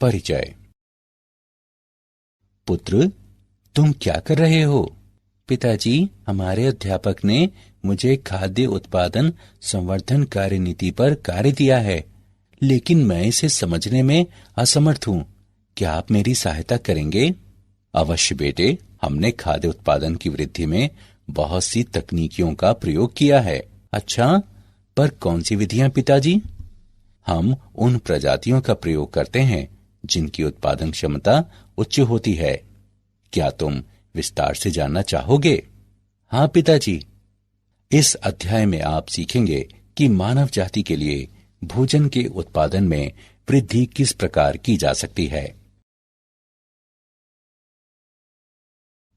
परिचय। पुत्र, तुम क्या कर रहे हो? पिताजी, हमारे अध्यापक ने मुझे खाद्य उत्पादन संवर्धन कार्यनीति पर कार्य दिया है, लेकिन मैं इसे समझने में असमर्थ हूँ। क्या आप मेरी सहायता करेंगे? अवश्य बेटे, हमने खाद्य उत्पादन की वृद्धि में बहुत सी तकनीकियों का प्रयोग किया है। अच्छा, पर कौन सी विधियां पिताजी? हम उन प्रजातियों का प्रयोग करते हैं जिनकी उत्पादन क्षमता उच्च होती है। क्या तुम विस्तार से जानना चाहोगे? हाँ पिताजी। इस अध्याय में आप सीखेंगे कि मानव जाति के लिए भोजन के उत्पादन में वृद्धि किस प्रकार की जा सकती है।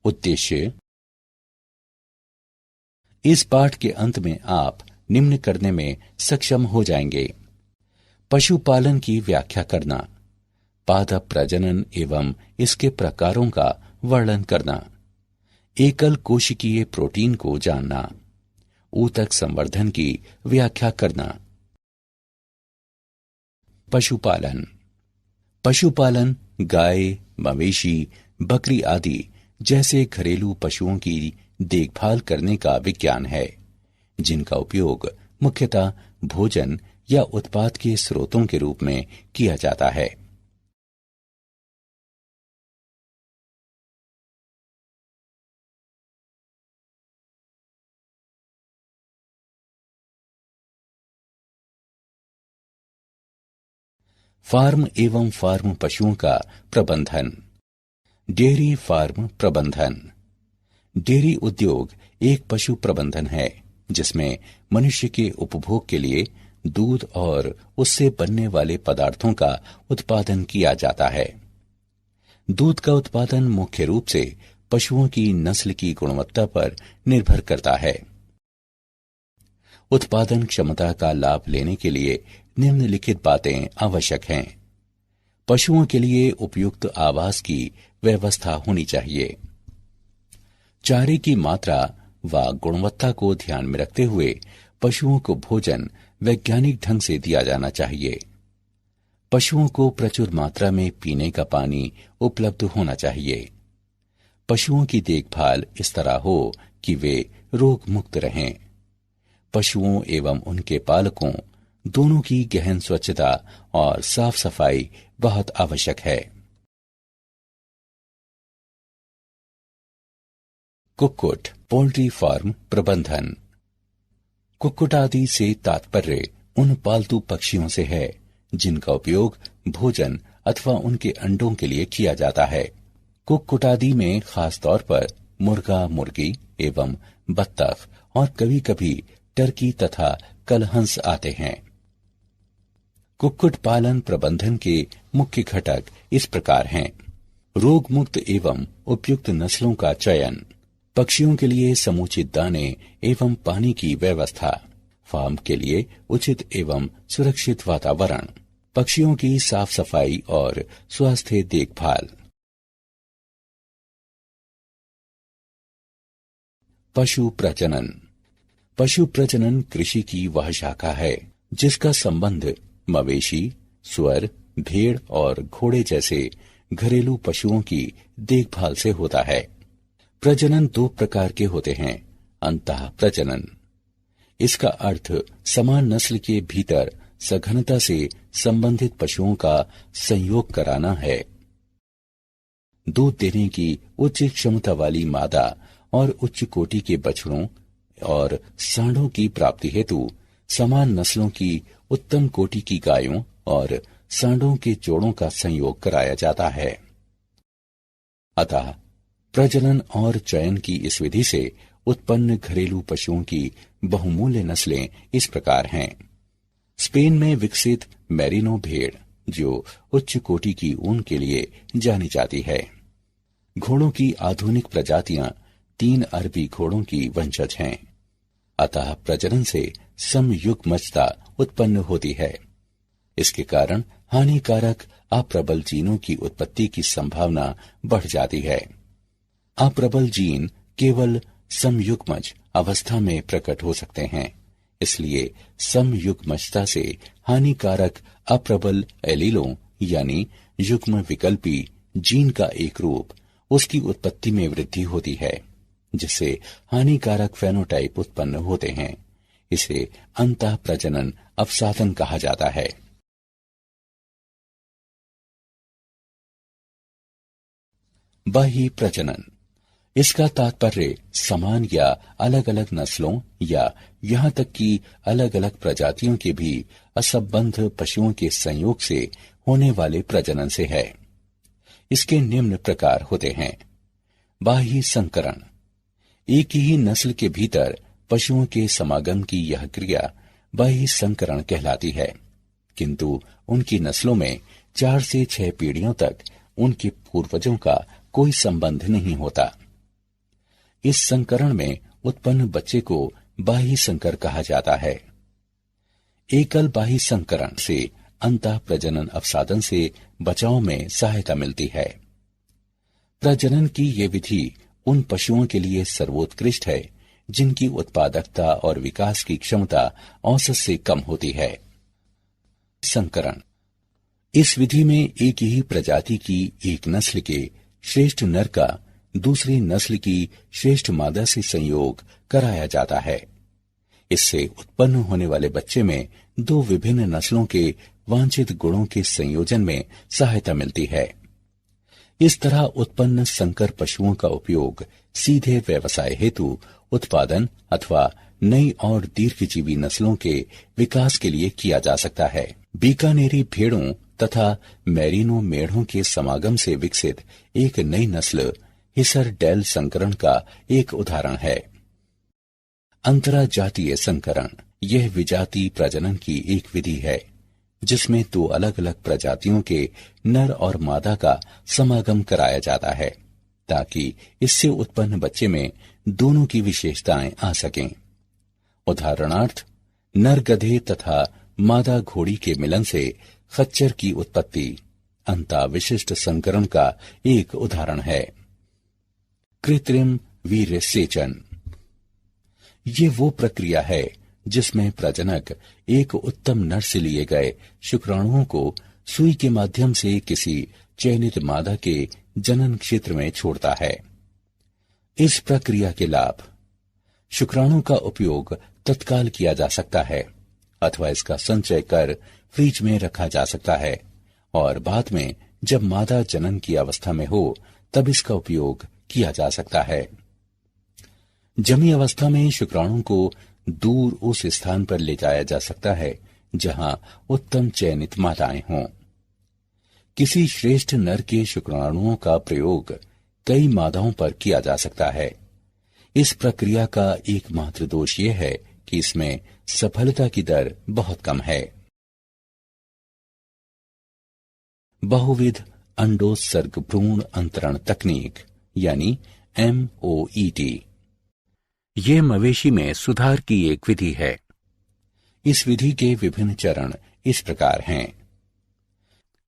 उद्देश्य। इस पाठ के अंत में आप निम्न करने में सक्षम हो जाएंगे: पशुपालन की व्याख्या करना, पादप प्रजनन एवं इसके प्रकारों का वर्णन करना, एकल कोशिकीय प्रोटीन को जानना, ऊतक संवर्धन की व्याख्या करना। पशुपालन। पशुपालन गाय, मवेशी, बकरी आदि जैसे घरेलू पशुओं की देखभाल करने का विज्ञान है, जिनका उपयोग मुख्यतः भोजन या उत्पाद के स्रोतों के रूप में किया जाता है। फार्म एवं फार्म पशुओं का प्रबंधन। डेयरी फार्म प्रबंधन। डेयरी उद्योग एक पशु प्रबंधन है जिसमें मनुष्य के उपभोग के लिए दूध और उससे बनने वाले पदार्थों का उत्पादन किया जाता है। दूध का उत्पादन मुख्य रूप से पशुओं की नस्ल की गुणवत्ता पर निर्भर करता है। उत्पादन क्षमता का लाभ लेने के लिए निम्नलिखित बातें आवश्यक हैं। पशुओं के लिए उपयुक्त आवास की व्यवस्था होनी चाहिए। चारे की मात्रा व गुणवत्ता को ध्यान में रखते हुए पशुओं को भोजन वैज्ञानिक ढंग से दिया जाना चाहिए। पशुओं को प्रचुर मात्रा में पीने का पानी उपलब्ध होना चाहिए। पशुओं की देखभाल इस तरह हो कि वे रोग मुक्त रहें। पशुओं एवं उनके पालकों दोनों की गहन स्वच्छता और साफ सफाई बहुत आवश्यक है। कुक्कुट पोल्ट्री फार्म प्रबंधन। कुक्कुट आदि से तात्पर्य उन पालतू पक्षियों से है जिनका उपयोग भोजन अथवा उनके अंडों के लिए किया जाता है। कुक्कुट आदि में खास तौर पर मुर्गा, मुर्गी एवं बत्तख और कभी कभी टर्की तथा कलहंस आते हैं। कुक्कुट पालन प्रबंधन के मुख्य घटक इस प्रकार हैं: रोग मुक्त एवं उपयुक्त नस्लों का चयन, पक्षियों के लिए समुचित दाने एवं पानी की व्यवस्था, फार्म के लिए उचित एवं सुरक्षित वातावरण, पक्षियों की साफ सफाई और स्वास्थ्य देखभाल। पशु प्रजनन। पशु प्रजनन कृषि की वह शाखा है जिसका संबंध मवेशी, सुअर, भेड़ और घोड़े जैसे घरेलू पशुओं की देखभाल से होता है। प्रजनन दो प्रकार के होते हैं: अंतः प्रजनन। इसका अर्थ समान नस्ल के भीतर सघनता से संबंधित पशुओं का संयोग कराना है। दूध देने की उच्च क्षमता वाली मादा और उच्च कोटि के बछड़ों और सांडों की प्राप्ति हेतु समान नस्लों की उत्तम कोटि की गायों और सांडों के जोड़ों का संयोग कराया जाता है। अतः प्रजनन और चयन की इस विधि से उत्पन्न घरेलू पशुओं की बहुमूल्य नस्लें इस प्रकार हैं: स्पेन में विकसित मैरिनो भेड़, जो उच्च कोटि की ऊन के लिए जानी जाती है। घोड़ों की आधुनिक प्रजातियां 3 अरबी घोड़ों की वंशज हैं। अतः प्रजनन से समयुग्मजता उत्पन्न होती है। इसके कारण हानिकारक अप्रबल जीनों की उत्पत्ति की संभावना बढ़ जाती है। अप्रबल जीन केवल समयुग्मज अवस्था में प्रकट हो सकते हैं, इसलिए समयुग्मजता से हानिकारक अप्रबल एलीलों यानी युग्म विकल्पी जीन का एक रूप उसकी उत्पत्ति में वृद्धि होती है, जिससे हानिकारक फेनोटाइप उत्पन्न होते हैं। इसे अंतः प्रजनन अवसादन कहा जाता है। बाह्य प्रजनन, इसका तात्पर्य समान या अलग अलग नस्लों या यहाँ तक कि अलग अलग प्रजातियों के भी असंबद्ध पशुओं के संयोग से होने वाले प्रजनन से है। इसके निम्न प्रकार होते हैं। बाह्य संकरण, एक ही नस्ल के भीतर पशुओं के समागम की यह क्रिया बाह्य संकरण कहलाती है, किंतु उनकी नस्लों में 4 से 6 पीढ़ियों तक उनके पूर्वजों का कोई संबंध नहीं होता। इस संकरण में उत्पन्न बच्चे को बाह्य संकर कहा जाता है। एकल बाह्य संकरण से अंतः प्रजनन अवसादन से बचाव में सहायता मिलती है। प्रजनन की ये विधि उन पशुओं के लिए सर्वोत्कृष्ट है जिनकी उत्पादकता और विकास की क्षमता औसत से कम होती है। संकरण, इस विधि में एक ही प्रजाति की एक नस्ल के श्रेष्ठ नर का दूसरी नस्ल की श्रेष्ठ मादा से संयोग कराया जाता है। इससे उत्पन्न होने वाले बच्चे में 2 विभिन्न नस्लों के वांछित गुणों के संयोजन में सहायता मिलती है। इस तरह उत्पन्न संकर पशुओं का उपयोग सीधे व्यवसाय हेतु उत्पादन अथवा नई और दीर्घजीवी नस्लों के विकास के लिए किया जा सकता है। बीकानेरी भेड़ों तथा मैरिनो मेढ़ों के समागम से विकसित एक नई नस्ल हिसर डेल संकरण का एक उदाहरण है। अंतराजातीय संकरण, यह विजातीय प्रजनन की एक विधि है जिसमें 2 अलग अलग प्रजातियों के नर और मादा का समागम कराया जाता है ताकि इससे उत्पन्न बच्चे में दोनों की विशेषताएं आ सकें। उदाहरणार्थ, नर गधे तथा मादा घोड़ी के मिलन से खच्चर की उत्पत्ति अंतः विशिष्ट संकरण का एक उदाहरण है। कृत्रिम वीर्य सेचन, ये वो प्रक्रिया है जिसमें प्रजनक एक उत्तम नर से लिए गए शुक्राणुओं को सुई के माध्यम से किसी चयनित मादा के जनन क्षेत्र में छोड़ता है। इस प्रक्रिया के लाभ, शुक्राणु का उपयोग तत्काल किया जा सकता है अथवा इसका संचय कर फ्रिज में रखा जा सकता है और बाद में जब मादा जनन की अवस्था में हो तब इसका उपयोग किया जा सकता है। जमी अवस्था में शुक्राणु को दूर उस स्थान पर ले जाया जा सकता है जहां उत्तम चयनित माताएं हों। किसी श्रेष्ठ नर के शुक्राणुओं का प्रयोग कई मादाओं पर किया जा सकता है। इस प्रक्रिया का एकमात्र दोष यह है कि इसमें सफलता की दर बहुत कम है। बहुविध अंडोत्सर्ग भ्रूण अंतरण तकनीक यानी MOET, ये मवेशी में सुधार की एक विधि है। इस विधि के विभिन्न चरण इस प्रकार हैं।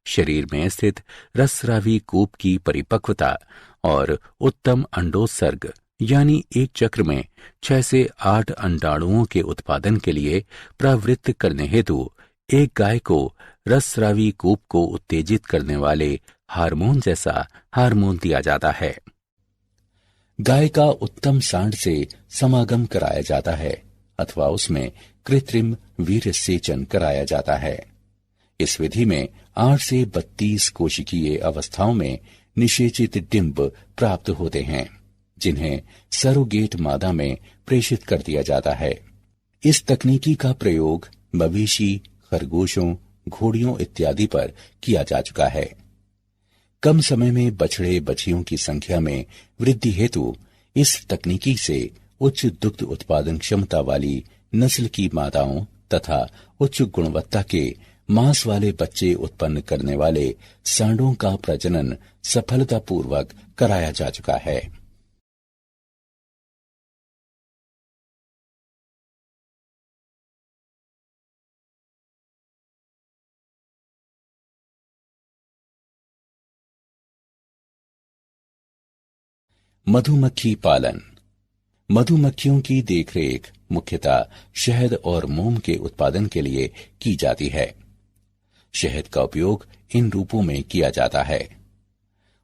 शरीर में स्थित रसरावी कूप की परिपक्वता और उत्तम अंडोत्सर्ग यानी एक चक्र में 6 से 8 अंडाणुओं के उत्पादन के लिए प्रवृत्त करने हेतु एक गाय को रसरावी कूप को उत्तेजित करने वाले हार्मोन जैसा हार्मोन दिया जाता है। गाय का उत्तम सांड से समागम कराया जाता है अथवा उसमें कृत्रिम वीर्य सेचन कराया जाता है। इस विधि में 8 से 32 कोशिकीय अवस्थाओं में निषेचित डिंब प्राप्त होते हैं जिन्हें सरोगेट मादा में प्रेषित कर दिया जाता है। इस तकनीकी का प्रयोग मवेशी, खरगोशों, घोड़ियों इत्यादि पर किया जा चुका है। कम समय में बछड़े बछियों की संख्या में वृद्धि हेतु इस तकनीकी से उच्च दुग्ध उत्पादन क्षमता वाली नस्ल की मादाओं तथा उच्च गुणवत्ता के मांस वाले बच्चे उत्पन्न करने वाले सांडों का प्रजनन सफलतापूर्वक कराया जा चुका है। मधुमक्खी पालन, मधुमक्खियों की देखरेख मुख्यतः शहद और मोम के उत्पादन के लिए की जाती है। शहद का उपयोग इन रूपों में किया जाता है।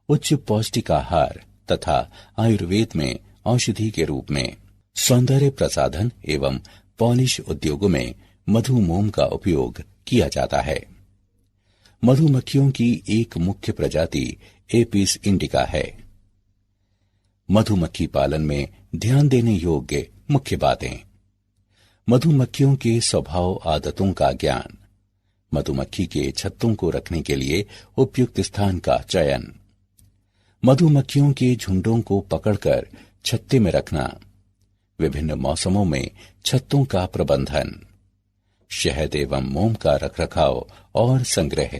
उच्च पौष्टिक आहार तथा आयुर्वेद में औषधि के रूप में, सौंदर्य प्रसाधन एवं पॉलिश उद्योगों में मधुमोम का उपयोग किया जाता है। मधुमक्खियों की एक मुख्य प्रजाति एपिस इंडिका है। मधुमक्खी पालन में ध्यान देने योग्य मुख्य बातें: मधुमक्खियों के स्वभाव आदतों का ज्ञान, मधुमक्खी के छत्तों को रखने के लिए उपयुक्त स्थान का चयन, मधुमक्खियों के झुंडों को पकड़कर छत्ते में रखना, विभिन्न मौसमों में छत्तों का प्रबंधन, शहद एवं मोम का रखरखाव और संग्रह।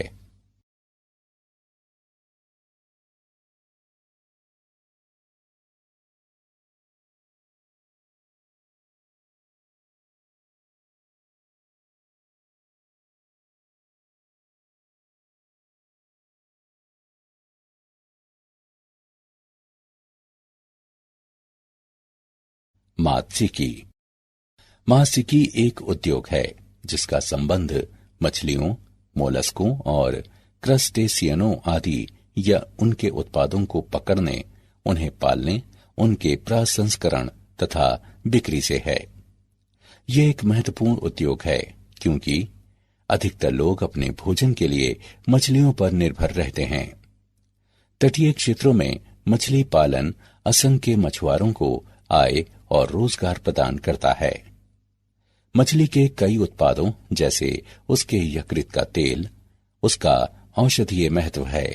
मात्स्यिकी। मात्स्यिकी एक उद्योग है जिसका संबंध मछलियों, मोलस्कों और क्रस्टेशियनों आदि या उनके उत्पादों को पकड़ने, उन्हें पालने, उनके प्रसंस्करण तथा बिक्री से है। यह एक महत्वपूर्ण उद्योग है क्योंकि अधिकतर लोग अपने भोजन के लिए मछलियों पर निर्भर रहते हैं। तटीय क्षेत्रों में मछली पालन असंख्य मछुआरों को आय और रोजगार प्रदान करता है। मछली के कई उत्पादों जैसे उसके यकृत का तेल, उसका औषधीय महत्व है।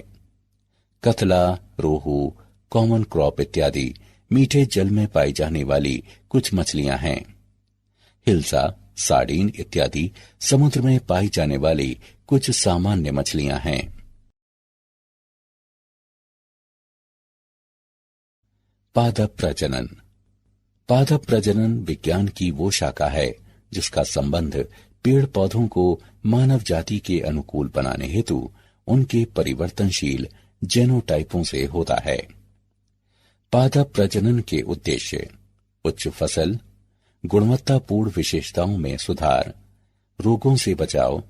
कतला, रोहू, कॉमन क्रॉप इत्यादि मीठे जल में पाई जाने वाली कुछ मछलियां हैं। हिल्सा, सार्डीन इत्यादि समुद्र में पाई जाने वाली कुछ सामान्य मछलियां हैं। पादप प्रजनन। पादप प्रजनन विज्ञान की वो शाखा है जिसका संबंध पेड़ पौधों को मानव जाति के अनुकूल बनाने हेतु उनके परिवर्तनशील जेनोटाइपों से होता है। पादप प्रजनन के उद्देश्य उच्च फसल, गुणवत्तापूर्ण विशेषताओं में सुधार, रोगों से बचाव,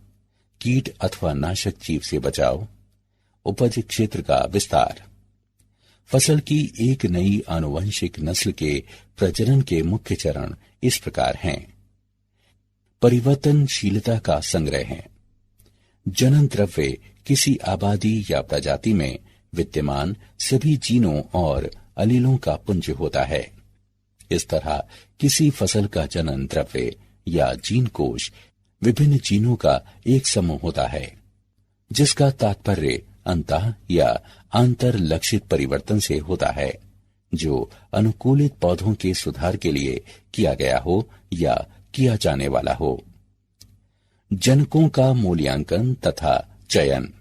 कीट अथवा नाशक जीव से बचाव, उपज क्षेत्र का विस्तार। फसल की एक नई आनुवंशिक नस्ल के प्रजनन के मुख्य चरण इस प्रकार हैं। परिवर्तनशीलता का संग्रह है। जनन द्रव्य किसी आबादी या प्रजाति में विद्यमान सभी जीनों और अलीलों का पुंज होता है। इस तरह किसी फसल का जनन द्रव्य या जीन कोश विभिन्न जीनों का एक समूह होता है, जिसका तात्पर्य अंतः या आंतर लक्षित परिवर्तन से होता है, जो अनुकूलित पौधों के सुधार के लिए किया गया हो या किया जाने वाला हो। जनकों का मूल्यांकन तथा चयन।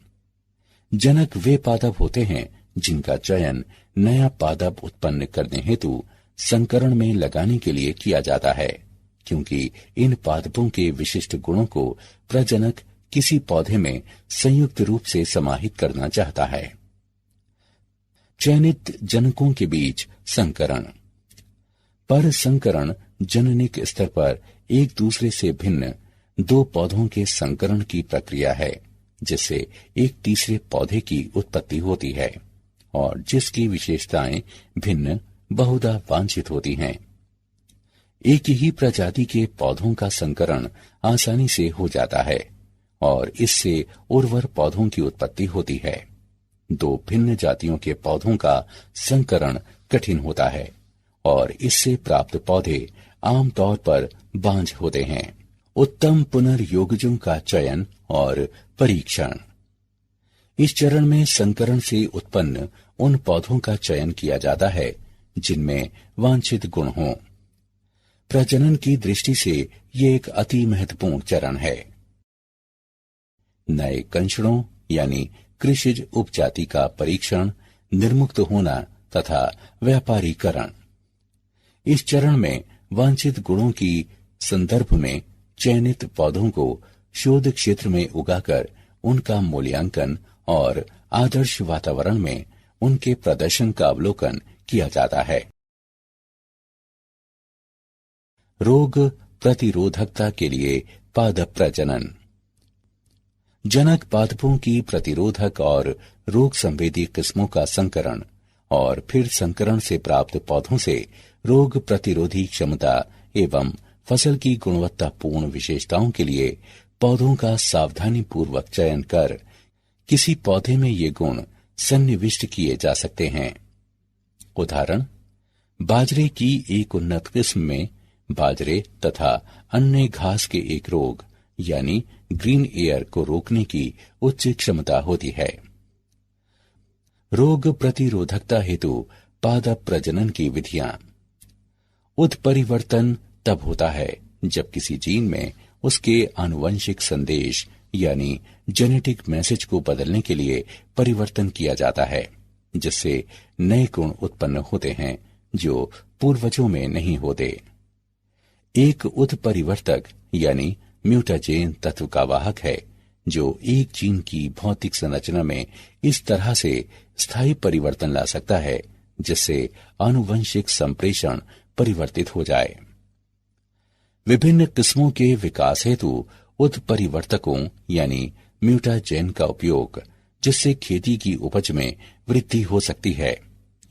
जनक वे पादप होते हैं जिनका चयन नया पादप उत्पन्न करने हेतु संकरण में लगाने के लिए किया जाता है, क्योंकि इन पादपों के विशिष्ट गुणों को प्रजनक किसी पौधे में संयुक्त रूप से समाहित करना चाहता है। चयनित जनकों के बीच संकरण। पर संकरण जननिक स्तर पर एक दूसरे से भिन्न दो पौधों के संकरण की प्रक्रिया है, जिससे एक तीसरे पौधे की उत्पत्ति होती है और जिसकी विशेषताएं भिन्न बहुधा वांछित होती हैं। एक ही प्रजाति के पौधों का संकरण आसानी से हो जाता है और इससे उर्वर पौधों की उत्पत्ति होती है। दो भिन्न जातियों के पौधों का संकरण कठिन होता है और इससे प्राप्त पौधे आमतौर पर बांझ होते हैं। उत्तम पुनर्योगजों का चयन और परीक्षण। इस चरण में संकरण से उत्पन्न उन पौधों का चयन किया जाता है जिनमें वांछित गुण हों। प्रजनन की दृष्टि से ये एक अति महत्वपूर्ण चरण है। नए कंशड़ों यानी कृषिज उपजाति का परीक्षण, निर्मुक्त होना तथा व्यापारीकरण। इस चरण में वांछित गुणों की संदर्भ में चयनित पौधों को शोध क्षेत्र में उगाकर उनका मूल्यांकन और आदर्श वातावरण में उनके प्रदर्शन का अवलोकन किया जाता है। रोग प्रतिरोधकता के लिए पादप प्रजनन। जनक पादपों की प्रतिरोधक और रोग संवेदी किस्मों का संकरण और फिर संकरण से प्राप्त पौधों से रोग प्रतिरोधी क्षमता एवं फसल की गुणवत्तापूर्ण विशेषताओं के लिए पौधों का सावधानी पूर्वक चयन कर किसी पौधे में ये गुण सन्निविष्ट किए जा सकते हैं। उदाहरण, बाजरे की एक उन्नत किस्म में बाजरे तथा अन्य घास के एक रोग यानी ग्रीन एयर को रोकने की उच्च क्षमता होती है। रोग प्रतिरोधकता हेतु पादप प्रजनन की विधियां। उत्परिवर्तन तब होता है जब किसी जीन में उसके आनुवंशिक संदेश यानी जेनेटिक मैसेज को बदलने के लिए परिवर्तन किया जाता है, जिससे नए गुण उत्पन्न होते हैं जो पूर्वजों में नहीं होते। एक उत्परिवर्तक यानी म्यूटाजेन तत्व का वाहक है जो एक जीन की भौतिक संरचना में इस तरह से स्थायी परिवर्तन ला सकता है जिससे आनुवंशिक संप्रेषण परिवर्तित हो जाए। विभिन्न किस्मों के विकास हेतु उत्परिवर्तकों यानी म्यूटाजेन का उपयोग, जिससे खेती की उपज में वृद्धि हो सकती है,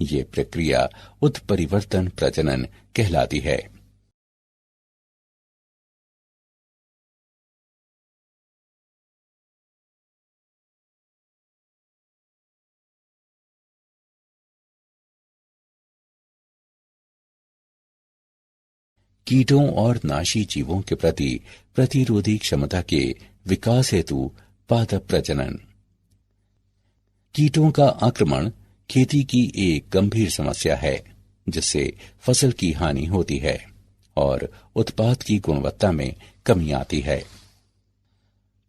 ये प्रक्रिया उत्परिवर्तन प्रजनन कहलाती है। कीटों और नाशी जीवों के प्रति प्रतिरोधी क्षमता के विकास हेतु पादप प्रजनन। कीटों का आक्रमण खेती की एक गंभीर समस्या है जिससे फसल की हानि होती है और उत्पाद की गुणवत्ता में कमी आती है।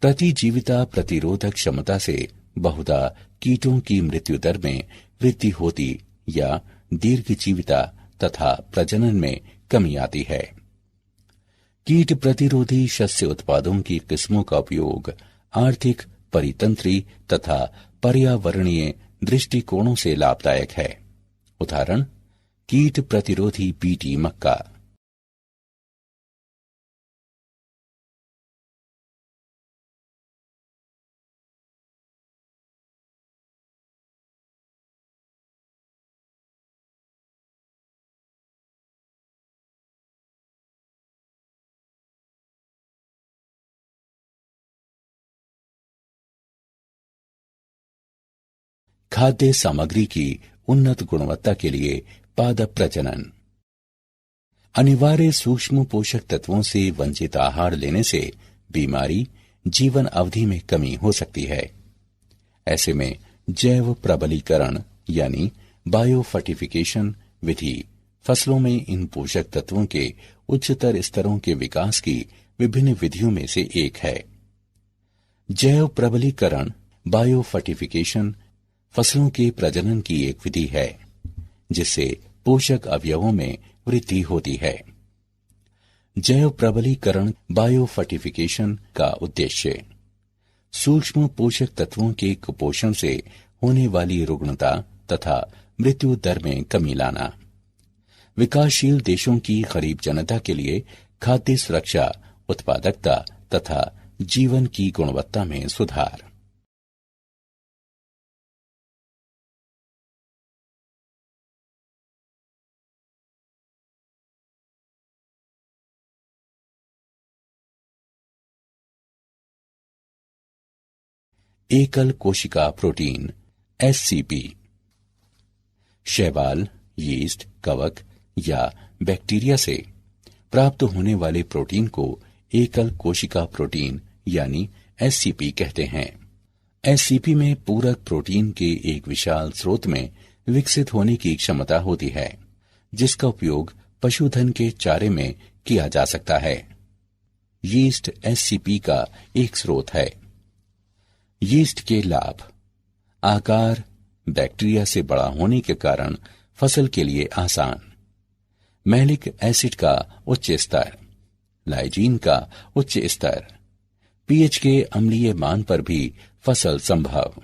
प्रतिजीविता प्रतिरोधक क्षमता से बहुधा कीटों की मृत्यु दर में वृद्धि होती या दीर्घजीविता तथा प्रजनन में कमी आती है। कीट प्रतिरोधी शस्य उत्पादों की किस्मों का उपयोग आर्थिक, परितंत्री तथा पर्यावरणीय दृष्टिकोणों से लाभदायक है। उदाहरण, कीट प्रतिरोधी बीटी मक्का। खाद्य सामग्री की उन्नत गुणवत्ता के लिए पादप प्रजनन। अनिवार्य सूक्ष्म पोषक तत्वों से वंचित आहार लेने से बीमारी, जीवन अवधि में कमी हो सकती है। ऐसे में जैव प्रबलीकरण यानी बायोफर्टिफिकेशन विधि फसलों में इन पोषक तत्वों के उच्चतर स्तरों के विकास की विभिन्न विधियों में से एक है। जैव प्रबलीकरण बायोफर्टिफिकेशन फसलों के प्रजनन की एक विधि है जिससे पोषक अवयवों में वृद्धि होती है। जैव प्रबलीकरण बायोफर्टिफिकेशन का उद्देश्य सूक्ष्म पोषक तत्वों के कुपोषण से होने वाली रुग्णता तथा मृत्यु दर में कमी लाना, विकासशील देशों की गरीब जनता के लिए खाद्य सुरक्षा, उत्पादकता तथा जीवन की गुणवत्ता में सुधार। एकल कोशिका प्रोटीन एससीपी शैवाल, यीस्ट, कवक या बैक्टीरिया से प्राप्त होने वाले प्रोटीन को एकल कोशिका प्रोटीन यानी एससीपी कहते हैं। एससीपी में पूरक प्रोटीन के एक विशाल स्रोत में विकसित होने की क्षमता होती है जिसका उपयोग पशुधन के चारे में किया जा सकता है। यीस्ट एससीपी का एक स्रोत है। यीस्ट के लाभ: आकार बैक्टीरिया से बड़ा होने के कारण फसल के लिए आसान, मैलिक एसिड का उच्च स्तर, लाइजीन का उच्च स्तर, पीएच के अम्लीय मान पर भी फसल संभव।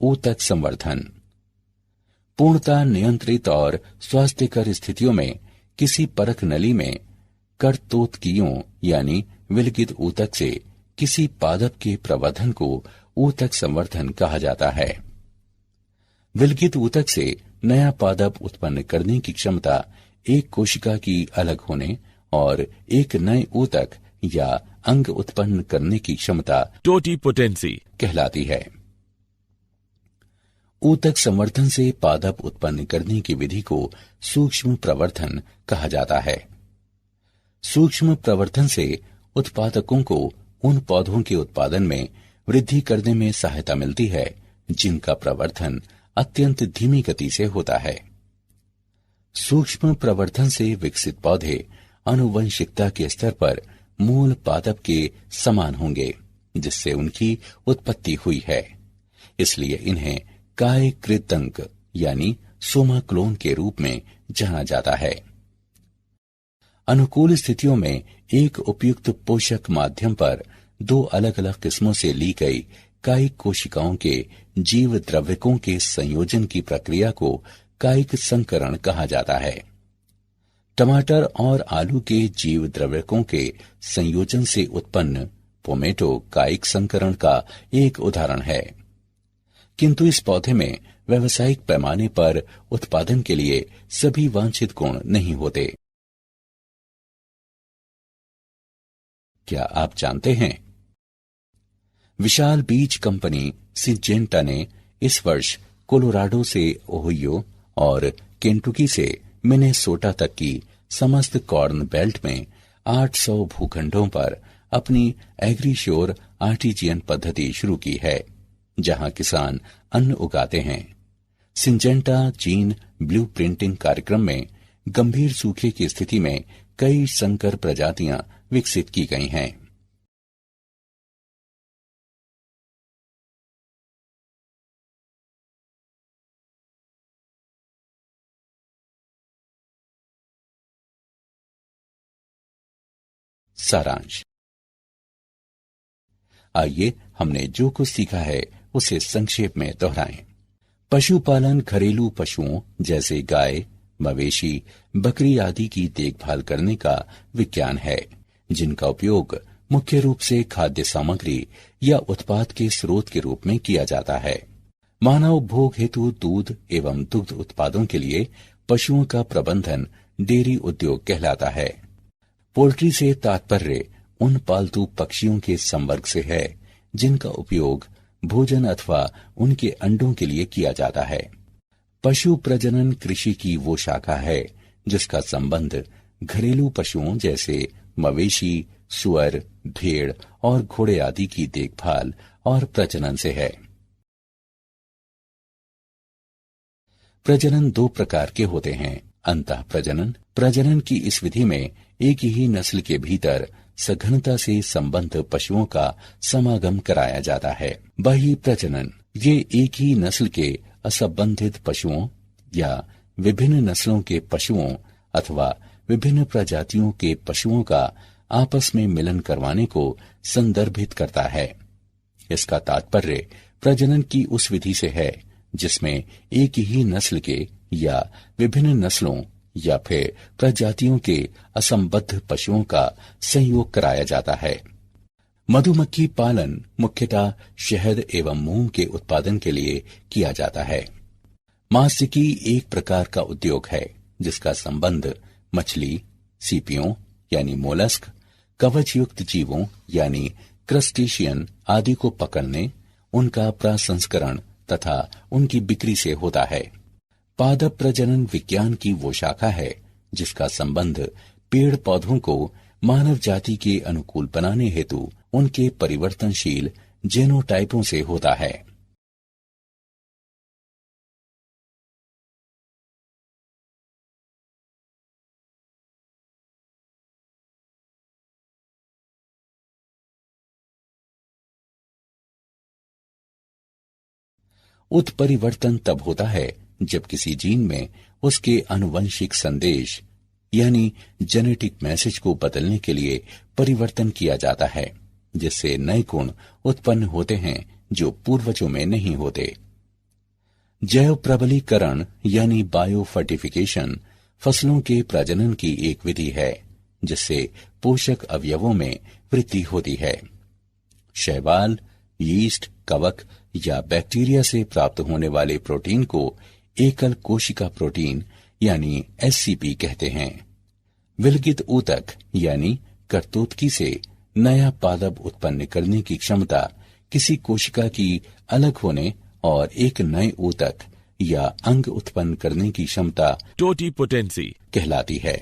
ऊतक संवर्धन: पूर्णतः नियंत्रित और स्वास्थ्यकर स्थितियों में किसी परख नली में कर्तोत्कियों यानी विलगित ऊतक से किसी पादप के प्रवर्धन को ऊतक संवर्धन कहा जाता है। विलगित ऊतक से नया पादप उत्पन्न करने की क्षमता एक कोशिका की अलग होने और एक नए ऊतक या अंग उत्पन्न करने की क्षमता टोटिपोटेंसी कहलाती है। ऊतक संवर्धन से पादप उत्पन्न करने की विधि को सूक्ष्म प्रवर्धन कहा जाता है। सूक्ष्म प्रवर्धन से उत्पादकों को उन पौधों के उत्पादन में वृद्धि करने में सहायता मिलती है जिनका प्रवर्धन अत्यंत धीमी गति से होता है। सूक्ष्म प्रवर्धन से विकसित पौधे आनुवंशिकता के स्तर पर मूल पादप के समान होंगे जिससे उनकी उत्पत्ति हुई है, इसलिए इन्हें काय कृतंक यानी सोमा क्लोन के रूप में जाना जाता है। अनुकूल स्थितियों में एक उपयुक्त पोषक माध्यम पर दो अलग अलग किस्मों से ली गई कायिक कोशिकाओं के जीव द्रव्यकों के संयोजन की प्रक्रिया को कायिक संकरण कहा जाता है। टमाटर और आलू के जीव द्रव्यकों के संयोजन से उत्पन्न पोमेटो कायिक संकरण का एक उदाहरण है, किंतु इस पौधे में व्यावसायिक पैमाने पर उत्पादन के लिए सभी वांछित गुण नहीं होते। क्या आप जानते हैं, विशाल बीज कंपनी सिंजेंटा ने इस वर्ष कोलोराडो से ओहियो और केंटुकी से मिनेसोटा तक की समस्त कॉर्न बेल्ट में 800 भूखंडों पर अपनी एग्रीश्योर आर्टिजियन पद्धति शुरू की है, जहां किसान अन्न उगाते हैं। सिंजेंटा जीन ब्लू प्रिंटिंग कार्यक्रम में गंभीर सूखे की स्थिति में कई संकर प्रजातियां विकसित की गई हैं। सारांश। आइए हमने जो कुछ सीखा है उसे संक्षेप में दोहराएं। पशुपालन घरेलू पशुओं जैसे गाय, मवेशी, बकरी आदि की देखभाल करने का विज्ञान है, जिनका उपयोग मुख्य रूप से खाद्य सामग्री या उत्पाद के स्रोत के रूप में किया जाता है। मानव भोग हेतु दूध एवं दुग्ध उत्पादों के लिए पशुओं का प्रबंधन डेयरी उद्योग कहलाता है। पोल्ट्री से तात्पर्य उन पालतू पक्षियों के संवर्ग से है जिनका उपयोग भोजन अथवा उनके अंडों के लिए किया जाता है। पशु प्रजनन कृषि की वो शाखा है जिसका संबंध घरेलू पशुओं जैसे मवेशी, सुअर, भेड़ और घोड़े आदि की देखभाल और प्रजनन से है। प्रजनन दो प्रकार के होते हैं, अंतः प्रजनन। प्रजनन की इस विधि में एक ही नस्ल के भीतर सघनता से संबद्ध पशुओं का समागम कराया जाता है। बाह्य प्रजनन, ये एक ही नस्ल के असंबंधित पशुओं या विभिन्न नस्लों के पशुओं अथवा विभिन्न प्रजातियों के पशुओं का आपस में मिलन करवाने को संदर्भित करता है। इसका तात्पर्य प्रजनन की उस विधि से है जिसमें एक ही नस्ल के या विभिन्न नस्लों या फिर प्रजातियों के असंबद्ध पशुओं का संयोग कराया जाता है। मधुमक्खी पालन मुख्यतः शहद एवं मोम के उत्पादन के लिए किया जाता है। मात्स्यिकी एक प्रकार का उद्योग है जिसका संबंध मछली, सीपियों यानी मोलस्क, कवचयुक्त जीवों यानी क्रस्टेशियन आदि को पकड़ने, उनका प्रसंस्करण तथा उनकी बिक्री से होता है। पादप प्रजनन विज्ञान की वो शाखा है जिसका संबंध पेड़ पौधों को मानव जाति के अनुकूल बनाने हेतु उनके परिवर्तनशील जेनोटाइपों से होता है। उत्परिवर्तन तब होता है जब किसी जीन में उसके आनुवंशिक संदेश यानी जेनेटिक मैसेज को बदलने के लिए परिवर्तन किया जाता है, जिससे नए गुण उत्पन्न होते हैं जो पूर्वजों में नहीं होते। जैव प्रबलीकरण यानी बायो फर्टिफिकेशन फसलों के प्रजनन की एक विधि है जिससे पोषक अवयवों में वृद्धि होती है। शैवाल, यीस्ट, कवक या बैक्टीरिया से प्राप्त होने वाले प्रोटीन को एकल कोशिका प्रोटीन यानी एससीपी कहते हैं। विलगित ऊतक यानी करतूतकी से नया पादप उत्पन्न करने की क्षमता किसी कोशिका की अलग होने और एक नए ऊतक या अंग उत्पन्न करने की क्षमता टोटीपोटेंसी कहलाती है।